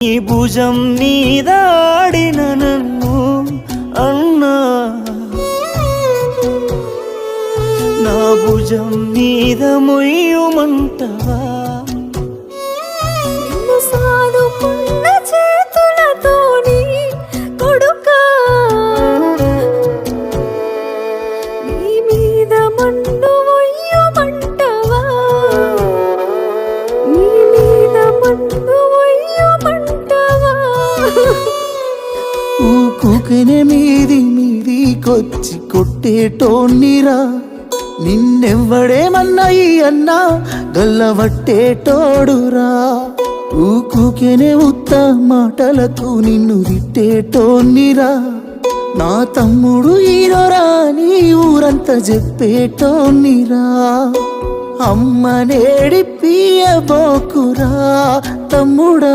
ఈ భుజం నీదాడిన నన్ను అన్నా, నా భుజం మీద మొయ్యుమంటవా? సాదుకున్న చేతులతోని కొడుకా, నీ మీద మన్ను మొయ్యుమంటవా? నీ మీద మన్ను మొయ్యుమంటవా? ఊకుకనే మీదికొచ్చి కొట్టేటోన్నిరా, నిన్నెవ్వడేమన్నాయి అన్నా గల్లవట్టేటోడురా. ఊకుకెనే ఉత్త మాటలకు నిన్ను తిట్టేటోన్నిరా, నా తమ్ముడు హీరోరా నీ ఊరంతా చెప్పేటోన్నిరా. అమ్మ నేడిపియబోకురా తమ్ముడా.